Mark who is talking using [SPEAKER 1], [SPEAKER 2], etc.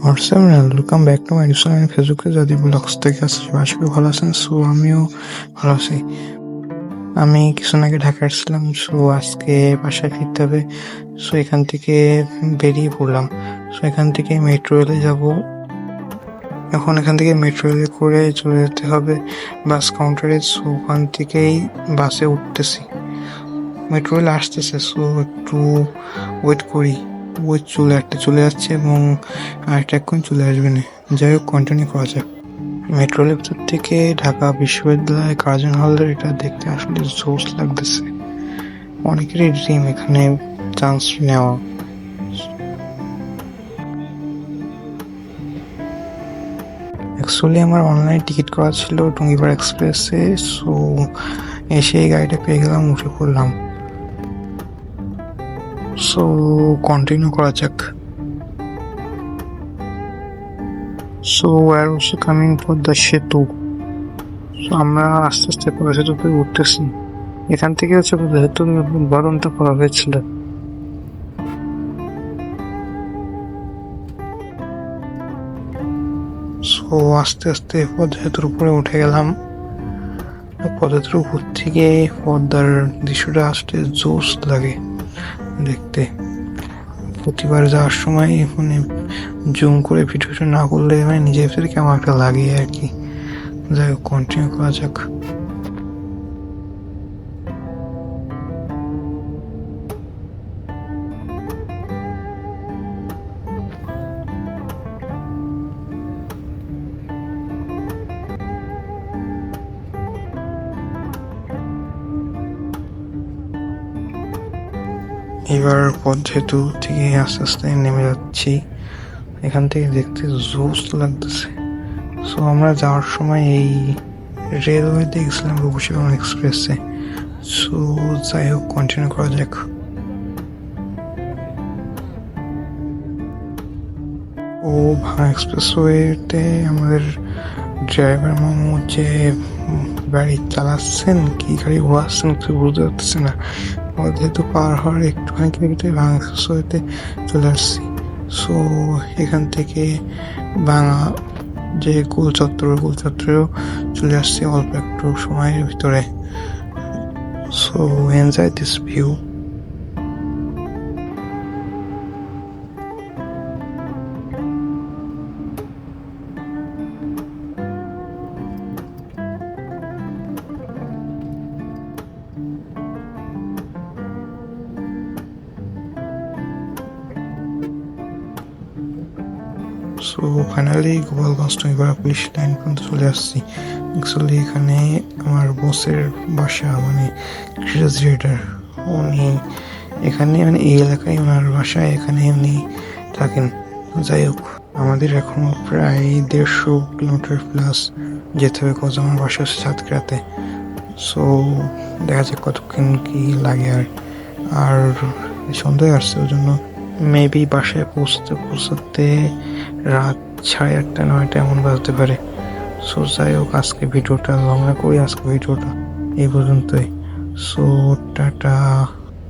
[SPEAKER 1] WhatsApp welcome back to my resource and ফেসবুকে যদি blogs থেকে আসছি আশা করি ভালো আছেন। সো আমিও ভালো আছি। আমি কিছুদিন আগে ঢাকা আসছিলাম, সো আজকে বাসায় ফিরতে হবে। সো এখান থেকে বেরিয়ে পড়লাম। সো এখান থেকে মেট্রো রেলে যাব। এখন এখান থেকে মেট্রো রেলে করে চলে যেতে হবে বাস কাউন্টারে। সো ওখান থেকেই বাসে উঠতেছি। মেট্রো রেল আসতেছে, সো একটু ওয়েট করি। চলে যাচ্ছে এবং আরেকটা এখন চলে আসবে না। যাই হোক, কন্টিনিউ করা যাক। মেট্রো রেলের ভিতর থেকে ঢাকা বিশ্ববিদ্যালয় কার্জন হলের এটা দেখতে আসলে জোশ লাগতেছে। অনেকেরই ড্রিম এখানে চান্স নেওয়া। অ্যাকচুয়ালি আমার অনলাইন টিকিট করা ছিল টুঙ্গিপাড়া এক্সপ্রেসে। সো এসে এই গাড়িটা পেয়ে গেলাম, উঠে পড়লাম। সো কন্টিনিউ করা যাক। So we're also coming for the সেতু। সো আমরা আস্তে আস্তে পদ্মা সেতুতে উঠতেছি। এখান থেকে হচ্ছে পদ্মা সেতুর উদ্বোধনটা করা হয়েছিল। সো আস্তে আস্তে পদ্মা সেতুর উপরে উঠে গেলাম। পদ্মা সেতুর উপর থেকে পদ্মার দৃশ্যটা আসতে জোশ লাগে দেখতে। প্রতিবার যাওয়ার সময় মানে জুম করে ভিডিওটা না করলে মানে নিজের ভিতরে কেমন একটা লাগে আর কি। যাই হোক, কন্টিনিউ করা যাক। এবার পদ্মা সেতু থেকে আস্তে আস্তে নেমে যাচ্ছি। এখান থেকে দেখতে জোশ লাগতেছে। সো আমরা যাওয়ার সময় এই রেলওয়েতে গেছিলাম রূপসী এক্সপ্রেসে। সো যাই হোক, কন্টিনিউ করা যাক। ও ভাঙা এক্সপ্রেসওয়েতে আমাদের ড্রাইভার মামু যে গাড়ি চালাচ্ছেন, কি গাড়ি ঘোরাচ্ছেন কিছু বুঝতে পারতেছি না। যেহেতু পার হওয়ার একটুখানি কিলোমিটার ভাঙা এক্সপ্রেসওয়েতে চলে আসছি। সো এখান থেকে ভাঙা যে গোল চত্বরেও চলে আসছি অল্প একটু সময়ের ভিতরে। So enjoy this view. So finally Gopalganj Tungipara police line পর্যন্ত চলে আসছি। অ্যাকচুয়ালি এখানে আমার বসের বাসা, মানে রেজিডেন্টার উনি এখানে, মানে এই এলাকায় ওনার বাসায়, এখানে উনি থাকেন। যাই হোক, আমাদের এখনো প্রায় 150 কিলোমিটার প্লাস যেতে হবে, কজ আমার বাসা হচ্ছে সাতক্ষীরাতে। সো দেখা যাক কতক্ষণ কি লাগে। আর সন্ধ্যা আসছে, ওই জন্য মেবি বাসায় পৌঁছতে রাত 8:30 9টা এমন বাজতে পারে। সো যাই হোক, আজকে ভিডিওটা লং না করি, আজকে ভিডিওটা এই পর্যন্তই। So tata.